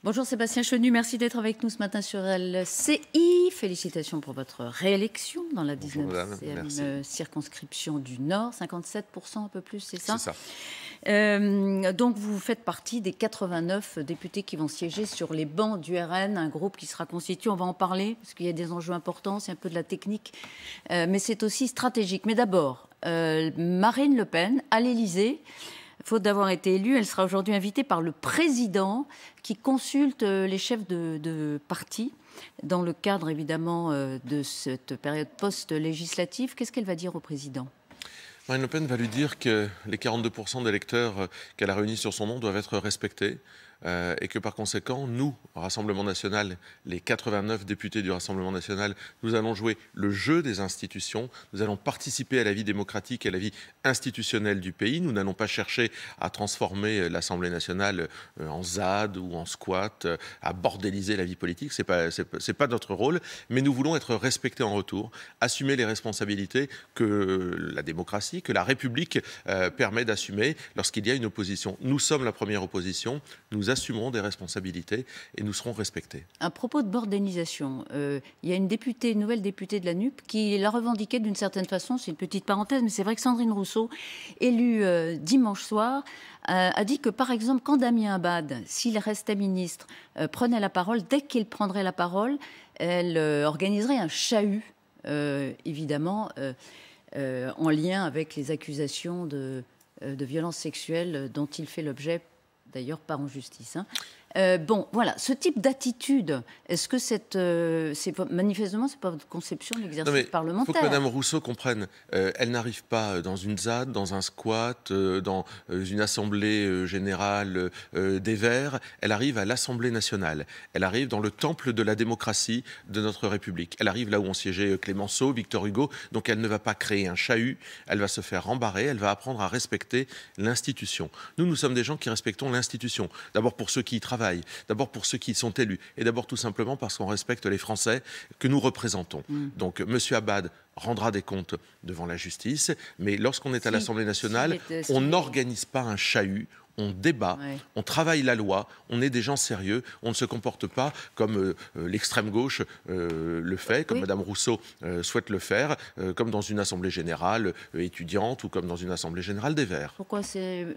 Bonjour Sébastien Chenu, merci d'être avec nous ce matin sur LCI. Félicitations pour votre réélection dans la 19e circonscription du Nord. 57%, un peu plus, c'est ça? C'est ça. Donc vous faites partie des 89 députés qui vont siéger sur les bancs du RN, un groupe qui sera constitué, on va en parler, parce qu'il y a des enjeux importants, c'est un peu de la technique, mais c'est aussi stratégique. Mais d'abord, Marine Le Pen, à l'Élysée, faute d'avoir été élue, elle sera aujourd'hui invitée par le président qui consulte les chefs de parti dans le cadre évidemment de cette période post-législative. Qu'est-ce qu'elle va dire au président ? Marine Le Pen va lui dire que les 42% d'électeurs qu'elle a réunis sur son nom doivent être respectés et que par conséquent, nous, au Rassemblement national, les 89 députés du Rassemblement national, nous allons jouer le jeu des institutions, nous allons participer à la vie démocratique et à la vie institutionnelle du pays. Nous n'allons pas chercher à transformer l'Assemblée nationale en ZAD ou en squat, à bordéliser la vie politique. C'est pas notre rôle, mais nous voulons être respectés en retour, assumer les responsabilités que la démocratie, que la République permet d'assumer lorsqu'il y a une opposition. Nous sommes la première opposition, nous assumerons des responsabilités et nous serons respectés. À propos de bordélisation, il y a une nouvelle députée de la NUP qui l'a revendiqué d'une certaine façon, c'est une petite parenthèse, mais c'est vrai que Sandrine Rousseau, élue dimanche soir, a dit que par exemple quand Damien Abad, s'il restait ministre, prenait la parole, dès qu'il prendrait la parole, elle organiserait un chahut, évidemment, en lien avec les accusations de violences sexuelles dont il fait l'objet, d'ailleurs pas en justice. Bon, voilà, ce type d'attitude, est-ce que manifestement, c'est pas votre conception de l'exercice parlementaire? Il faut que Mme Rousseau comprenne, elle n'arrive pas dans une ZAD, dans un squat, dans une assemblée générale des Verts, elle arrive à l'Assemblée nationale, elle arrive dans le temple de la démocratie de notre République, elle arrive là où ont siégé Clémenceau, Victor Hugo, donc elle ne va pas créer un chahut, elle va se faire rembarrer, elle va apprendre à respecter l'institution. Nous sommes des gens qui respectons l'institution, d'abord pour ceux qui y travaillent, d'abord pour ceux qui sont élus, et d'abord tout simplement parce qu'on respecte les Français que nous représentons. Donc M. Abad rendra des comptes devant la justice, mais lorsqu'on est à l'Assemblée nationale, on n'organise pas un chahut, on débat, on travaille la loi, on est des gens sérieux, on ne se comporte pas comme l'extrême gauche le fait, comme Mme Rousseau souhaite le faire, comme dans une assemblée générale étudiante ou comme dans une assemblée générale des Verts. Pourquoi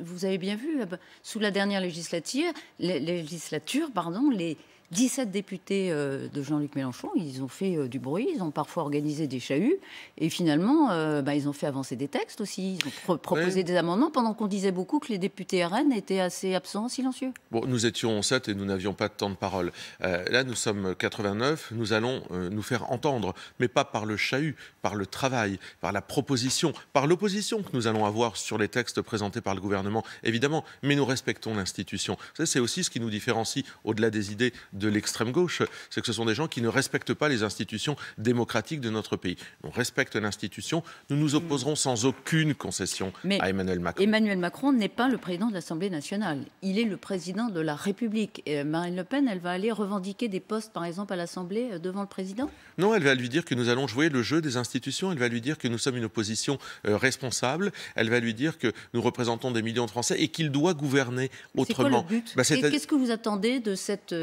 vous avez bien vu, sous la dernière législature, les 17 députés de Jean-Luc Mélenchon, ils ont fait du bruit, ils ont parfois organisé des chahuts, et finalement, ils ont fait avancer des textes aussi, ils ont proposé des amendements, pendant qu'on disait beaucoup que les députés RN étaient assez absents, silencieux. Bon, nous étions 7 et nous n'avions pas de temps de parole. Là, nous sommes 89, nous allons nous faire entendre, mais pas par le chahut, par le travail, par la proposition, par l'opposition que nous allons avoir sur les textes présentés par le gouvernement, évidemment, mais nous respectons l'institution. C'est aussi ce qui nous différencie, au-delà des idées de l'extrême gauche, c'est que ce sont des gens qui ne respectent pas les institutions démocratiques de notre pays. On respecte l'institution, nous nous opposerons sans aucune concession à Emmanuel Macron. Emmanuel Macron n'est pas le président de l'Assemblée nationale, il est le président de la République. Et Marine Le Pen, elle va aller revendiquer des postes, par exemple, à l'Assemblée devant le président? Non, elle va lui dire que nous allons jouer le jeu des institutions, elle va lui dire que nous sommes une opposition responsable, elle va lui dire que nous représentons des millions de Français et qu'il doit gouverner autrement. C'est quoi le but? Qu'est-ce que vous attendez de cette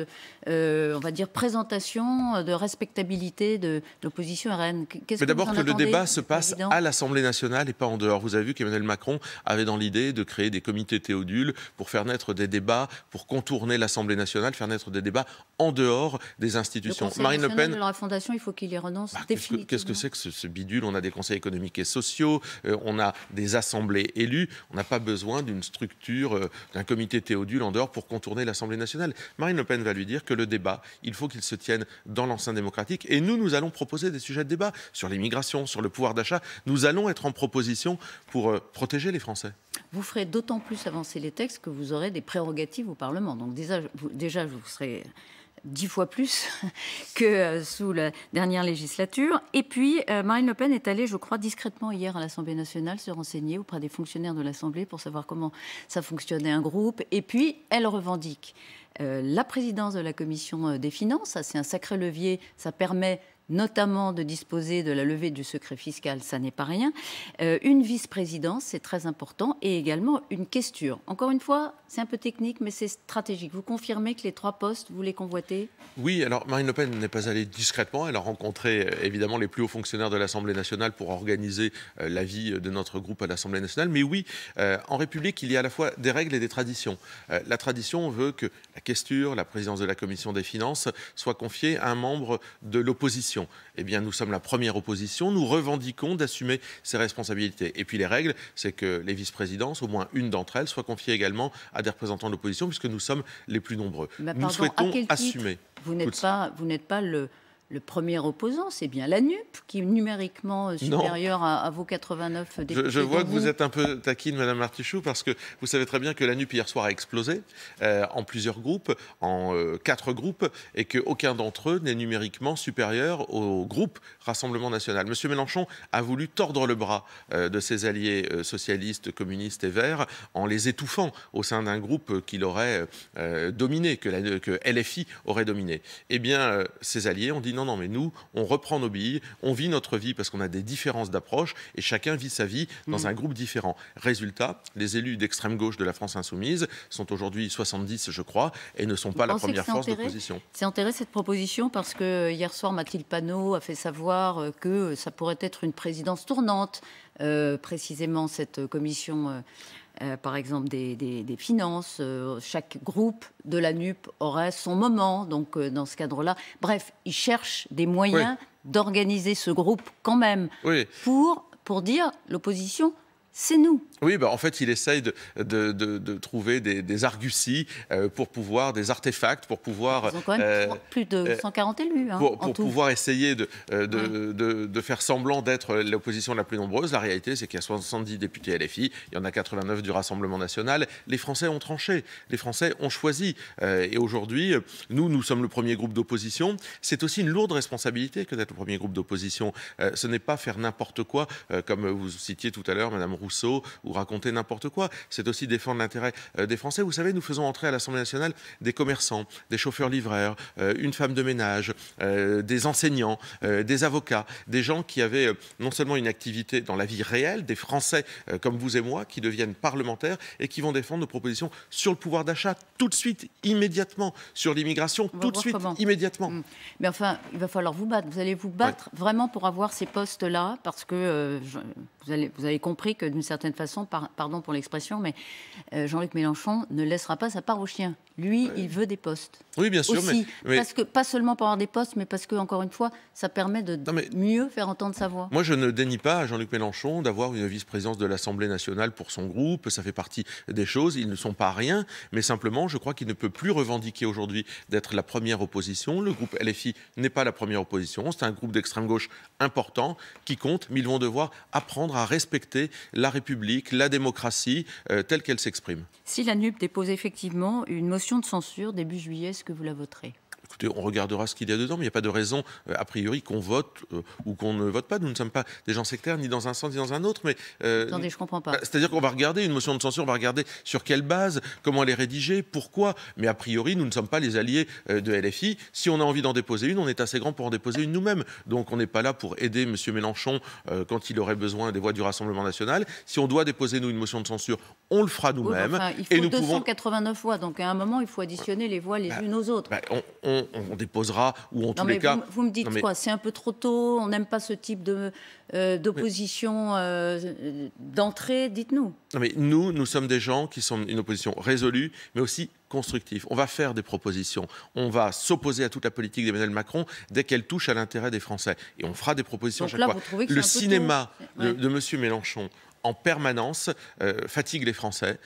on va dire, présentation de respectabilité de l'opposition RN? Mais d'abord que le débat se passe à l'Assemblée nationale et pas en dehors. Vous avez vu qu'Emmanuel Macron avait dans l'idée de créer des comités Théodule pour faire naître des débats, pour contourner l'Assemblée nationale, faire naître des débats en dehors des institutions. Marine Le Pen, de la Fondation, il faut qu'il y renonce définitivement. Qu'est-ce que c'est que ce bidule? On a des conseils économiques et sociaux, on a des assemblées élues, on n'a pas besoin d'une structure, d'un comité Théodule en dehors pour contourner l'Assemblée nationale. Marine Le Pen va lui dire que le débat, il faut qu'il se tienne dans l'enceinte démocratique. Et nous allons proposer des sujets de débat sur l'immigration, sur le pouvoir d'achat. Nous allons être en proposition pour protéger les Français. Vous ferez d'autant plus avancer les textes que vous aurez des prérogatives au Parlement. Donc déjà vous serez 10 fois plus que sous la dernière législature. Et puis, Marine Le Pen est allée, je crois, discrètement hier à l'Assemblée nationale se renseigner auprès des fonctionnaires de l'Assemblée pour savoir comment ça fonctionnait un groupe. Et puis, elle revendique la présidence de la Commission des Finances. Ça, c'est un sacré levier. Ça permet notamment de disposer de la levée du secret fiscal, ça n'est pas rien, une vice-présidence, c'est très important, et également une questure. Encore une fois, c'est un peu technique, mais c'est stratégique. Vous confirmez que les 3 postes, vous les convoitez? Oui, alors Marine Le Pen n'est pas allée discrètement. Elle a rencontré évidemment les plus hauts fonctionnaires de l'Assemblée nationale pour organiser la vie de notre groupe à l'Assemblée nationale. Mais oui, en République, il y a à la fois des règles et des traditions. La tradition veut que la questure, la présidence de la Commission des finances, soit confiée à un membre de l'opposition. Eh bien, nous sommes la première opposition. Nous revendiquons d'assumer ces responsabilités. Et puis les règles, c'est que les vice-présidences, au moins une d'entre elles, soient confiées également à des représentants de l'opposition, puisque nous sommes les plus nombreux. Nous souhaitons assumer. Vous n'êtes pas le premier opposant, c'est bien la NUP qui est numériquement supérieure à vos 89 députés. Je vois que vous êtes un peu taquine, Madame Martichoux, parce que vous savez très bien que la NUP hier soir a explosé en plusieurs groupes, en 4 groupes, et qu'aucun d'entre eux n'est numériquement supérieur au groupe Rassemblement National. Monsieur Mélenchon a voulu tordre le bras de ses alliés socialistes, communistes et verts en les étouffant au sein d'un groupe qu'il aurait dominé, que LFI aurait dominé. Eh bien, ses alliés ont dit non, mais nous, on reprend nos billes, on vit notre vie parce qu'on a des différences d'approche et chacun vit sa vie dans un groupe différent. Résultat, les élus d'extrême gauche de la France insoumise sont aujourd'hui 70, je crois, et ne sont pas la première force d'opposition. C'est enterré cette proposition parce que hier soir, Mathilde Panot a fait savoir que ça pourrait être une présidence tournante, précisément cette commission... par exemple des finances, chaque groupe de la NUP aurait son moment, donc dans ce cadre-là. Bref, ils cherchent des moyens d'organiser ce groupe quand même pour dire l'opposition, c'est nous. Oui, en fait, il essaye de trouver des arguties pour pouvoir, des artefacts pour pouvoir... Ils ont quand même plus de 140 élus. Pour pouvoir essayer de faire semblant d'être l'opposition la plus nombreuse. La réalité, c'est qu'il y a 70 députés LFI, il y en a 89 du Rassemblement national. Les Français ont tranché, les Français ont choisi. Et aujourd'hui, nous sommes le premier groupe d'opposition. C'est aussi une lourde responsabilité que d'être le premier groupe d'opposition. Ce n'est pas faire n'importe quoi, comme vous citiez tout à l'heure, Madame Rousseau, ou raconter n'importe quoi. C'est aussi défendre l'intérêt des Français. Vous savez, nous faisons entrer à l'Assemblée nationale des commerçants, des chauffeurs-livreurs, une femme de ménage, des enseignants, des avocats, des gens qui avaient non seulement une activité dans la vie réelle, des Français comme vous et moi, qui deviennent parlementaires et qui vont défendre nos propositions sur le pouvoir d'achat tout de suite, immédiatement, sur l'immigration tout de suite, immédiatement. Mais enfin, il va falloir vous battre. Vous allez vous battre vraiment pour avoir ces postes-là, parce que vous avez compris que d'une certaine façon, pardon pour l'expression, mais Jean-Luc Mélenchon ne laissera pas sa part aux chiens. Lui, il veut des postes. Oui, bien sûr. Aussi, parce que, pas seulement pour avoir des postes, mais parce que, encore une fois, ça permet de mieux faire entendre sa voix. Moi, je ne dénie pas à Jean-Luc Mélenchon d'avoir une vice-présidence de l'Assemblée nationale pour son groupe. Ça fait partie des choses. Ils ne sont pas rien. Mais simplement, je crois qu'il ne peut plus revendiquer aujourd'hui d'être la première opposition. Le groupe LFI n'est pas la première opposition. C'est un groupe d'extrême gauche important qui compte. Mais ils vont devoir apprendre à respecter la République, la démocratie, telle qu'elle s'exprime. Si la NUP dépose effectivement une motion de censure début juillet, est-ce que vous la voterez ? Écoutez, on regardera ce qu'il y a dedans, mais il n'y a pas de raison, a priori, qu'on vote ou qu'on ne vote pas. Nous ne sommes pas des gens sectaires, ni dans un sens, ni dans un autre. Mais, attendez, je ne comprends pas. C'est-à-dire qu'on va regarder une motion de censure, on va regarder sur quelle base, comment elle est rédigée, pourquoi. Mais a priori, nous ne sommes pas les alliés de LFI. Si on a envie d'en déposer une, on est assez grand pour en déposer une nous-mêmes. Donc on n'est pas là pour aider M. Mélenchon quand il aurait besoin des voix du Rassemblement national. Si on doit déposer, nous, une motion de censure, on le fera nous-mêmes. Il faut 289 voix, donc à un moment, il faut additionner les voix les unes aux autres. On déposera, ou en tous les cas... Vous me dites quoi ? C'est un peu trop tôt, on n'aime pas ce type d'opposition d'entrée, dites-nous. Non, mais nous sommes des gens qui sont une opposition résolue, mais aussi constructive. On va faire des propositions. On va s'opposer à toute la politique d'Emmanuel Macron dès qu'elle touche à l'intérêt des Français. Et on fera des propositions à chaque fois. Le cinéma de M. Mélenchon, en permanence, fatigue les Français.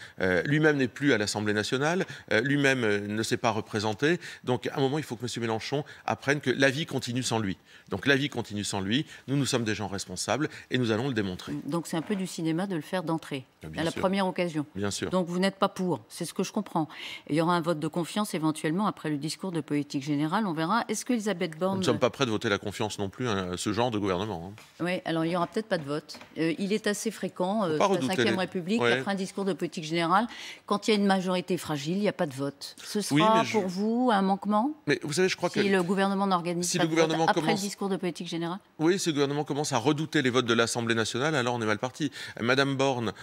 Lui-même n'est plus à l'Assemblée nationale, lui-même ne s'est pas représenté. Donc, à un moment, il faut que M. Mélenchon apprenne que la vie continue sans lui. Donc, la vie continue sans lui. Nous sommes des gens responsables. indispensable et nous allons le démontrer. Donc c'est un peu du cinéma de le faire d'entrée, Bien à la sûr. première occasion. Bien sûr. Donc vous n'êtes pas pour, c'est ce que je comprends. Et il y aura un vote de confiance éventuellement après le discours de politique générale, on verra. Est-ce que Elisabeth Borne... Nous ne sommes pas prêts de voter la confiance non plus à ce genre de gouvernement. Oui, alors il n'y aura peut-être pas de vote. Il est assez fréquent, sous la Ve République, après un discours de politique générale, quand il y a une majorité fragile, il n'y a pas de vote. Ce sera pour vous un manquement? Mais vous savez, je crois que... Si le gouvernement n'organise pas de vote après le discours de politique générale? Oui, si le gouvernement commence à redouter les votes de l'Assemblée nationale, alors on est mal parti. Madame Borne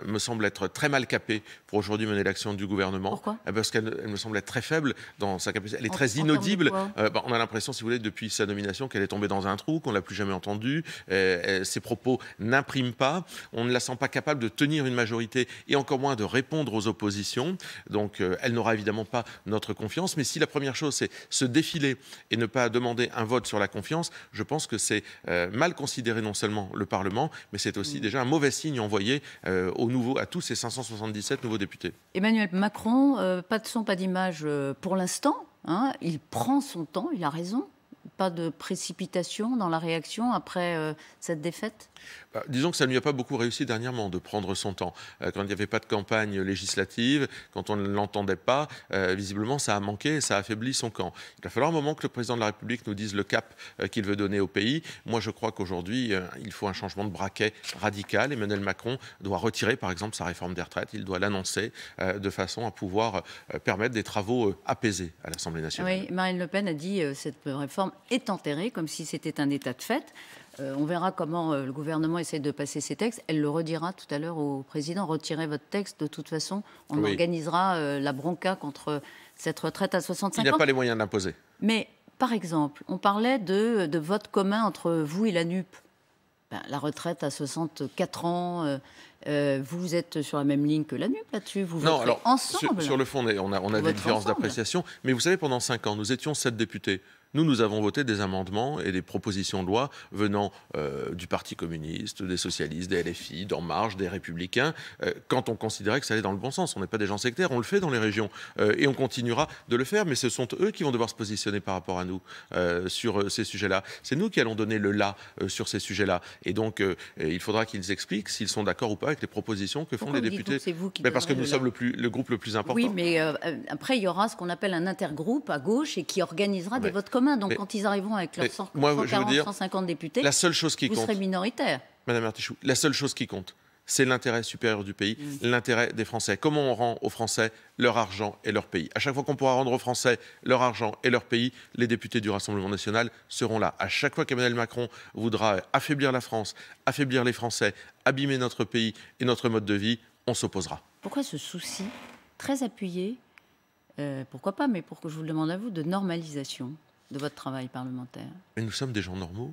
me semble être très mal capée pour aujourd'hui mener l'action du gouvernement. Pourquoi? Parce qu'elle me semble être très faible dans sa capacité. Elle est très inaudible. On a l'impression, si vous voulez, depuis sa nomination, qu'elle est tombée dans un trou, qu'on ne l'a plus jamais entendue. Ses propos n'impriment pas. On ne la sent pas capable de tenir une majorité et encore moins de répondre aux oppositions. Donc, elle n'aura évidemment pas notre confiance. Mais si la première chose, c'est se défiler et ne pas demander un vote sur la confiance, je pense que c'est mal considérer non seulement le Parlement, mais c'est aussi déjà un mauvais signe envoyé à tous ces 577 nouveaux députés. Emmanuel Macron, pas de son, pas d'image pour l'instant. Hein. Il prend son temps, il a raison. Pas de précipitation dans la réaction après cette défaite? Disons que ça ne lui a pas beaucoup réussi dernièrement de prendre son temps. Quand il n'y avait pas de campagne législative, quand on ne l'entendait pas, visiblement ça a manqué et ça a affaibli son camp. Il va falloir un moment que le président de la République nous dise le cap qu'il veut donner au pays. Moi je crois qu'aujourd'hui il faut un changement de braquet radical. Emmanuel Macron doit retirer par exemple sa réforme des retraites. Il doit l'annoncer de façon à pouvoir permettre des travaux apaisés à l'Assemblée nationale. Oui, Marine Le Pen a dit cette réforme est enterrée comme si c'était un état de fait. On verra comment le gouvernement essaie de passer ses textes. Elle le redira tout à l'heure au président. Retirez votre texte. De toute façon, on organisera la bronca contre cette retraite à 65 ans. Il n'a pas les moyens de l'imposer. Mais, par exemple, on parlait de vote commun entre vous et la NUP. La retraite à 64 ans, vous êtes sur la même ligne que la NUP là-dessus. Vous voterez ensemble. Sur le fond, on a des différences d'appréciation. Mais vous savez, pendant 5 ans, nous étions 7 députés. Nous avons voté des amendements et des propositions de loi venant du Parti communiste, des socialistes, des LFI, d'En Marche, des Républicains, quand on considérait que ça allait dans le bon sens. On n'est pas des gens sectaires, on le fait dans les régions et on continuera de le faire, mais ce sont eux qui vont devoir se positionner par rapport à nous sur ces sujets-là. C'est nous qui allons donner le là sur ces sujets-là. Et donc, il faudra qu'ils expliquent s'ils sont d'accord ou pas avec les propositions que font les députés. Parce que nous sommes le groupe le plus important. Oui, mais après, il y aura ce qu'on appelle un intergroupe à gauche et qui organisera des votes communs. Donc, quand ils arriveront avec leurs 150 députés, la seule chose qui vous serez minoritaire. Madame Artichoux, la seule chose qui compte, c'est l'intérêt supérieur du pays, l'intérêt des Français. Comment on rend aux Français leur argent et leur pays? À chaque fois qu'on pourra rendre aux Français leur argent et leur pays, les députés du Rassemblement national seront là. À chaque fois qu'Emmanuel Macron voudra affaiblir la France, affaiblir les Français, abîmer notre pays et notre mode de vie, on s'opposera. Pourquoi ce souci très appuyé, pourquoi pas, mais pour que je vous le demande à vous, de normalisation de votre travail parlementaire? Mais nous sommes des gens normaux,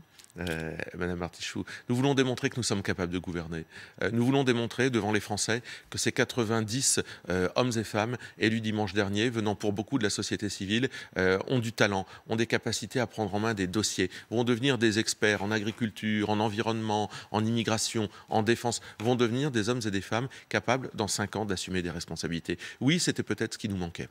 Madame Artichoux. Nous voulons démontrer que nous sommes capables de gouverner. Nous voulons démontrer devant les Français que ces 90 hommes et femmes élus dimanche dernier, venant pour beaucoup de la société civile, ont du talent, ont des capacités à prendre en main des dossiers, vont devenir des experts en agriculture, en environnement, en immigration, en défense, vont devenir des hommes et des femmes capables, dans 5 ans, d'assumer des responsabilités. Oui, c'était peut-être ce qui nous manquait.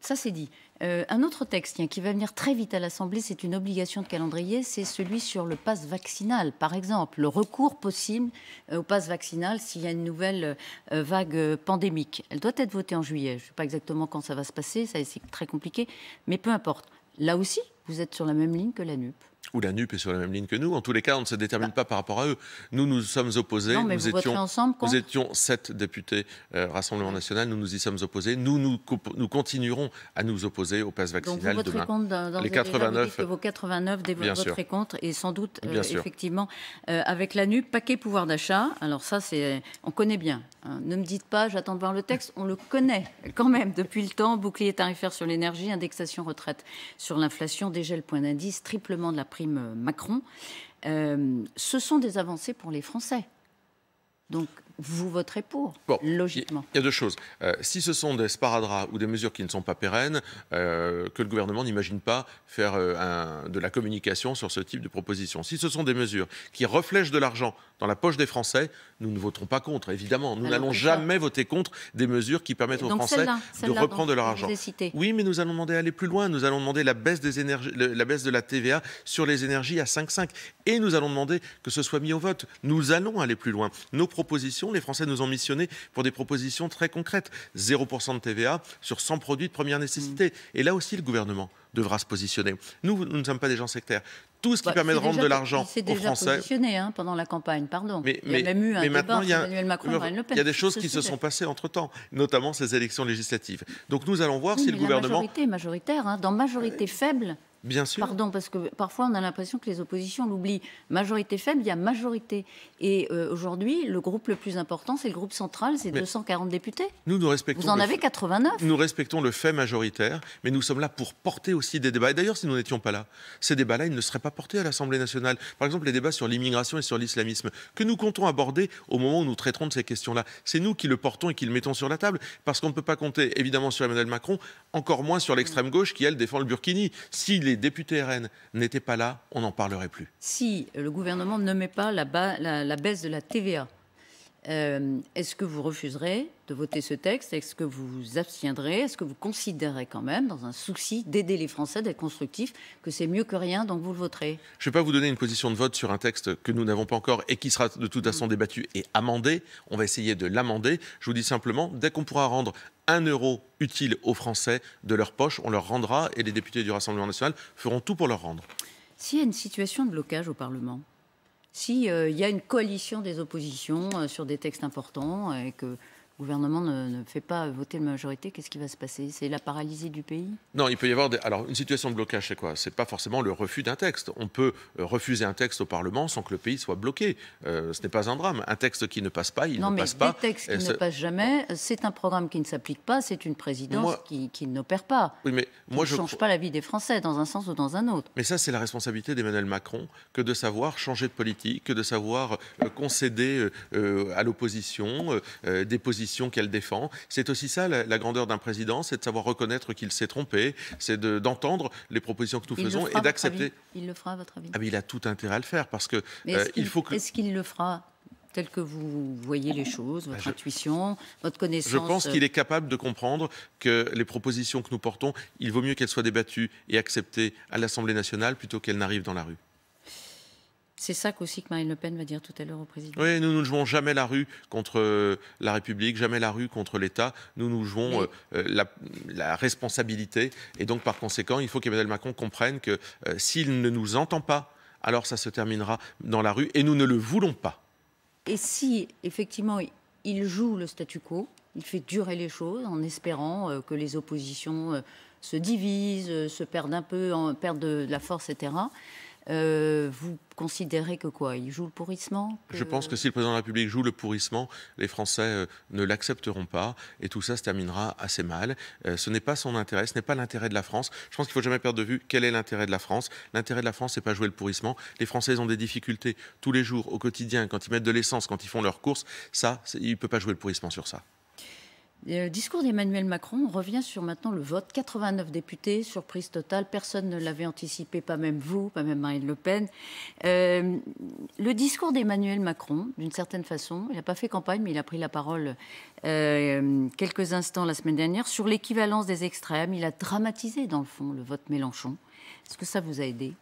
Ça, c'est dit. Un autre texte qui va venir très vite à l'Assemblée, c'est une obligation de calendrier, c'est celui sur le pass vaccinal. Par exemple, le recours possible au pass vaccinal s'il y a une nouvelle vague pandémique. Elle doit être votée en juillet. Je ne sais pas exactement quand ça va se passer, ça c'est très compliqué, mais peu importe. Là aussi, vous êtes sur la même ligne que la NUP. Ou la NUP est sur la même ligne que nous. En tous les cas, on ne se détermine pas par rapport à eux. Nous sommes opposés. Non, mais vous voterez ensemble contre ? Nous étions 7 députés Rassemblement national. Nous y sommes opposés. Nous continuerons à nous opposer au pass vaccinal demain. Donc vous voterez contre dans les 89. Vous dites que vos 89 voterez contre et sans doute effectivement avec la NUP, paquet pouvoir d'achat. Alors ça, on connaît bien. Hein. Ne me dites pas, j'attends de voir le texte. On le connaît quand même depuis le temps. Bouclier tarifaire sur l'énergie, indexation retraite sur l'inflation, dégel point d'indice, triplement de la prime Macron. Ce sont des avancées pour les Français. Donc, vous voterez pour, Bon, logiquement. Il y a deux choses. Si ce sont des sparadraps ou des mesures qui ne sont pas pérennes, que le gouvernement n'imagine pas faire de la communication sur ce type de proposition. Si ce sont des mesures qui reflèchent de l'argent dans la poche des Français, nous ne voterons pas contre, évidemment. Nous n'allons jamais voter contre des mesures qui permettent aux Français de reprendre de leur argent. Oui, mais nous allons demander à aller plus loin. Nous allons demander la baisse des énergies, la baisse de la TVA sur les énergies à 5,5. Et nous allons demander que ce soit mis au vote. Nous allons aller plus loin. Nos propositions, les Français nous ont missionnés pour des propositions très concrètes. 0% de TVA sur 100 produits de première nécessité. Et là aussi, le gouvernement devra se positionner. Nous ne sommes pas des gens sectaires. Tout ce qui permet de rendre de l'argent aux Français... Il s'est déjà positionné pendant la campagne, pardon. Il y a même eu un débat entre Emmanuel Macron et Marine Le Pen. Il y a des choses qui se sont passées entre-temps, notamment ces élections législatives. Donc nous allons voir si le gouvernement... La majorité est majoritaire, dans majorité faible... Bien sûr. Pardon, parce que parfois on a l'impression que les oppositions l'oublient. Majorité faible, il y a majorité. Et aujourd'hui, le groupe le plus important, c'est le groupe central, c'est 240 députés. Nous respectons. Vous en avez 89. Nous respectons le fait majoritaire, mais nous sommes là pour porter aussi des débats. Et d'ailleurs, si nous n'étions pas là, ces débats-là, ils ne seraient pas portés à l'Assemblée nationale. Par exemple, les débats sur l'immigration et sur l'islamisme, que nous comptons aborder au moment où nous traiterons de ces questions-là. C'est nous qui le portons et qui le mettons sur la table, parce qu'on ne peut pas compter évidemment sur Emmanuel Macron, encore moins sur l'extrême gauche qui, elle, défend le Burkini. Si les députés RN n'étaient pas là, on n'en parlerait plus. Si le gouvernement ne met pas la baisse de la TVA, est-ce que vous refuserez de voter ce texte? Est-ce que vous vous abstiendrez? Est-ce que vous considérez quand même, dans un souci d'aider les Français, d'être constructifs, que c'est mieux que rien, donc vous le voterez? Je ne vais pas vous donner une position de vote sur un texte que nous n'avons pas encore et qui sera de toute façon débattu et amendé. On va essayer de l'amender. Je vous dis simplement, dès qu'on pourra rendre 1 euro utile aux Français de leur poche, on leur rendra et les députés du Rassemblement national feront tout pour leur rendre. S'il y a une situation de blocage au Parlement, s'il y a une coalition des oppositions sur des textes importants et que le gouvernement ne fait pas voter la majorité, qu'est-ce qui va se passer? C'est la paralysie du pays? Non, il peut y avoir... Alors, une situation de blocage, c'est quoi? C'est pas forcément le refus d'un texte. On peut refuser un texte au Parlement sans que le pays soit bloqué. Ce n'est pas un drame. Un texte qui ne passe pas, il ne passe pas. Non, mais des textes qui ne passent jamais, c'est un programme qui ne s'applique pas, c'est une présidence qui n'opère pas. Oui, mais moi, je ne change pas la vie des Français dans un sens ou dans un autre. Mais ça, c'est la responsabilité d'Emmanuel Macron que de savoir changer de politique, que de savoir concéder à l'opposition des positions qu'elle défend. C'est aussi ça, la grandeur d'un président, c'est de savoir reconnaître qu'il s'est trompé, c'est d'entendre les propositions que nous faisons et d'accepter. Il le fera, à votre avis? Ah, mais il a tout intérêt à le faire, parce que il faut que... Est-ce qu'il le fera tel que vous voyez les choses, votre intuition, votre connaissance? Je pense qu'il est capable de comprendre que les propositions que nous portons, il vaut mieux qu'elles soient débattues et acceptées à l'Assemblée nationale plutôt qu'elles n'arrivent dans la rue. C'est ça qu'aussi que Marine Le Pen va dire tout à l'heure au président. Oui, nous ne jouons jamais la rue contre la République, jamais la rue contre l'État. Nous jouons la responsabilité. Et donc, par conséquent, il faut qu'Emmanuel Macron comprenne que s'il ne nous entend pas, alors ça se terminera dans la rue. Et nous ne le voulons pas. Et si, effectivement, il joue le statu quo, il fait durer les choses en espérant que les oppositions se divisent, se perdent un peu, perdent de la force, etc., vous considérez que quoi? Il joue le pourrissement? Je pense que si le président de la République joue le pourrissement, les Français ne l'accepteront pas et tout ça se terminera assez mal. Ce n'est pas son intérêt, ce n'est pas l'intérêt de la France. Je pense qu'il ne faut jamais perdre de vue quel est l'intérêt de la France. L'intérêt de la France, c'est pas jouer le pourrissement. Les Français ont des difficultés tous les jours, au quotidien, quand ils mettent de l'essence, quand ils font leurs courses. Ça, il ne peut pas jouer le pourrissement sur ça. Le discours d'Emmanuel Macron revient sur maintenant le vote. 89 députés, surprise totale. Personne ne l'avait anticipé, pas même vous, pas même Marine Le Pen. Le discours d'Emmanuel Macron, d'une certaine façon, il n'a pas fait campagne, mais il a pris la parole quelques instants la semaine dernière sur l'équivalence des extrêmes. Il a dramatisé, dans le fond, le vote Mélenchon. Est-ce que ça vous a aidé ?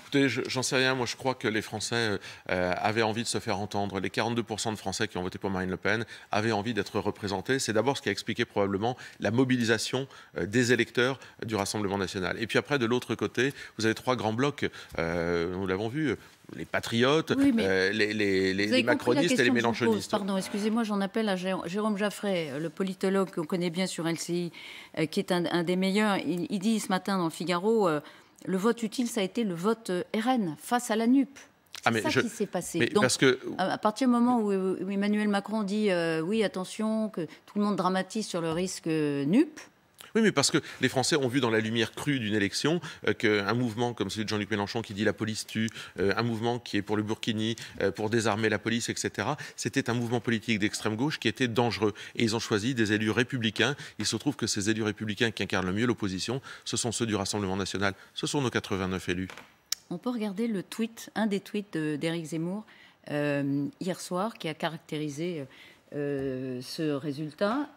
Écoutez, j'en sais rien. Moi, je crois que les Français avaient envie de se faire entendre. Les 42% de Français qui ont voté pour Marine Le Pen avaient envie d'être représentés. C'est d'abord ce qui a expliqué probablement la mobilisation des électeurs du Rassemblement national. Et puis après, de l'autre côté, vous avez trois grands blocs. Nous l'avons vu. Les patriotes, oui, les macronistes et les mélenchonistes. Pardon, excusez-moi, j'en appelle à Jérôme Jaffray, le politologue qu'on connaît bien sur LCI, qui est un des meilleurs. Il dit ce matin dans le Figaro... le vote utile, ça a été le vote RN face à la NUP. C'est ça qui s'est passé. Donc, parce que... à partir du moment où Emmanuel Macron dit oui, attention, que tout le monde dramatise sur le risque NUP, Oui, mais parce que les Français ont vu dans la lumière crue d'une élection qu'un mouvement comme celui de Jean-Luc Mélenchon qui dit la police tue, un mouvement qui est pour le Burkini, pour désarmer la police, etc., c'était un mouvement politique d'extrême gauche qui était dangereux. Et ils ont choisi des élus républicains. Il se trouve que ces élus républicains qui incarnent le mieux l'opposition, ce sont ceux du Rassemblement national, ce sont nos 89 élus. On peut regarder le tweet, un des tweets d'Éric Zemmour hier soir, qui a caractérisé ce résultat,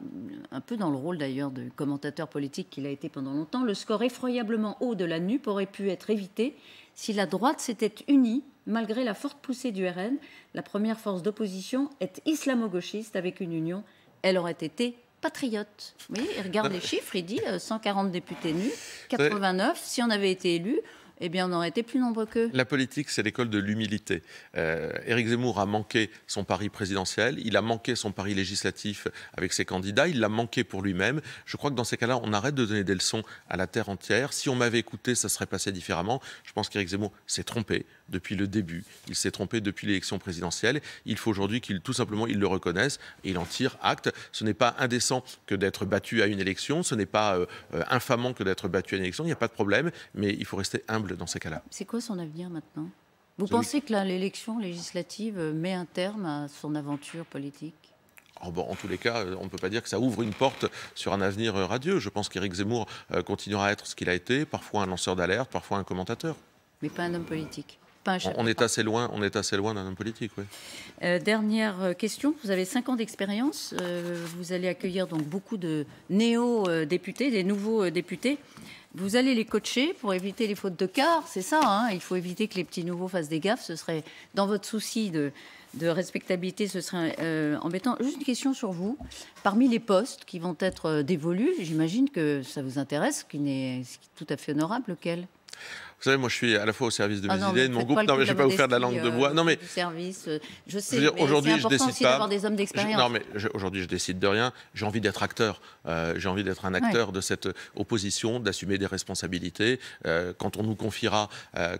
un peu dans le rôle d'ailleurs de commentateur politique qu'il a été pendant longtemps. Le score effroyablement haut de la NUP aurait pu être évité si la droite s'était unie, malgré la forte poussée du RN. La première force d'opposition est islamo-gauchiste. Avec une union, elle aurait été patriote. Vous voyez, il regarde les chiffres, il dit 140 députés nus, 89. Si on avait été élus, eh bien, on aurait été plus nombreux qu'eux. La politique, c'est l'école de l'humilité. Éric Zemmour a manqué son pari présidentiel, il a manqué son pari législatif avec ses candidats, il l'a manqué pour lui-même. Je crois que dans ces cas-là, on arrête de donner des leçons à la terre entière. Si on m'avait écouté, ça serait passé différemment. Je pense qu'Éric Zemmour s'est trompé depuis le début. Il s'est trompé depuis l'élection présidentielle. Il faut aujourd'hui qu'il tout simplement il le reconnaisse et il en tire acte. Ce n'est pas indécent que d'être battu à une élection, ce n'est pas infamant que d'être battu à une élection, il n'y a pas de problème, mais il faut rester humble dans ces cas-là. C'est quoi son avenir maintenant? Vous pensez que l'élection législative met un terme à son aventure politique? Oh bon, en tous les cas, on ne peut pas dire que ça ouvre une porte sur un avenir radieux. Je pense qu'Éric Zemmour continuera à être ce qu'il a été, parfois un lanceur d'alerte, parfois un commentateur. Mais pas un homme politique. On est assez loin d'un homme politique, oui. Dernière question. Vous avez 5 ans d'expérience. Vous allez accueillir donc beaucoup de néo-députés, des nouveaux députés. Vous allez les coacher pour éviter les fautes de quart, c'est ça, hein. Il faut éviter que les petits nouveaux fassent des gaffes. Ce serait, dans votre souci de respectabilité, ce serait embêtant. Juste une question sur vous. Parmi les postes qui vont être dévolus, j'imagine que ça vous intéresse, ce qui est tout à fait honorable, lequel? Vous savez, moi, je suis à la fois au service de mes idées, de mon groupe. Non, mais je ne vais pas vous faire de la langue de bois. Non, mais service, je sais. Aujourd'hui, je décide pas. D'avoir des hommes d'expérience. Non, mais aujourd'hui, je décide de rien. J'ai envie d'être acteur. J'ai envie d'être un acteur de cette opposition, d'assumer des responsabilités. Quand on nous confiera,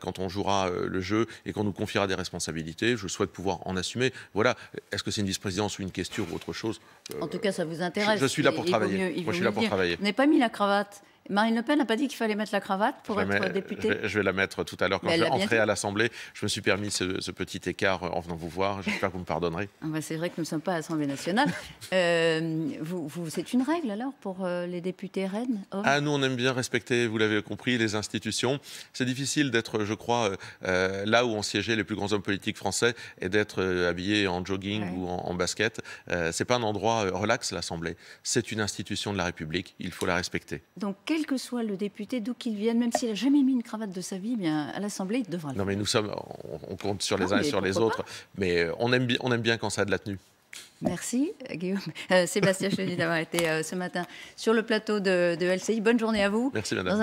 quand on jouera le jeu et qu'on nous confiera des responsabilités, je souhaite pouvoir en assumer. Voilà. Est-ce que c'est une vice-présidence ou une question ou autre chose? En tout cas, ça vous intéresse. Je suis là pour travailler. Moi, je suis là pour travailler. Vous n'avez pas mis la cravate. Marine Le Pen n'a pas dit qu'il fallait mettre la cravate pour être députée? Je vais la mettre tout à l'heure quand je vais entrer à l'Assemblée. Je me suis permis ce petit écart en venant vous voir. J'espère que vous me pardonnerez. C'est vrai que nous ne sommes pas à l'Assemblée nationale. C'est une règle alors pour les députés RN, hommes? Nous, on aime bien respecter, vous l'avez compris, les institutions. C'est difficile d'être, je crois, là où ont siégé les plus grands hommes politiques français et d'être habillé en jogging ou en basket. C'est pas un endroit relax, l'Assemblée. C'est une institution de la République. Il faut la respecter. Donc, quel que soit le député, d'où qu'il vienne, même s'il n'a jamais mis une cravate de sa vie, bien, à l'Assemblée, il devra le faire. Non, mais on compte sur les uns et sur les autres. Mais on aime bien quand ça a de la tenue. Merci, Guillaume. Sébastien Chenu d'avoir été ce matin sur le plateau de LCI. Bonne journée à vous. Merci, madame.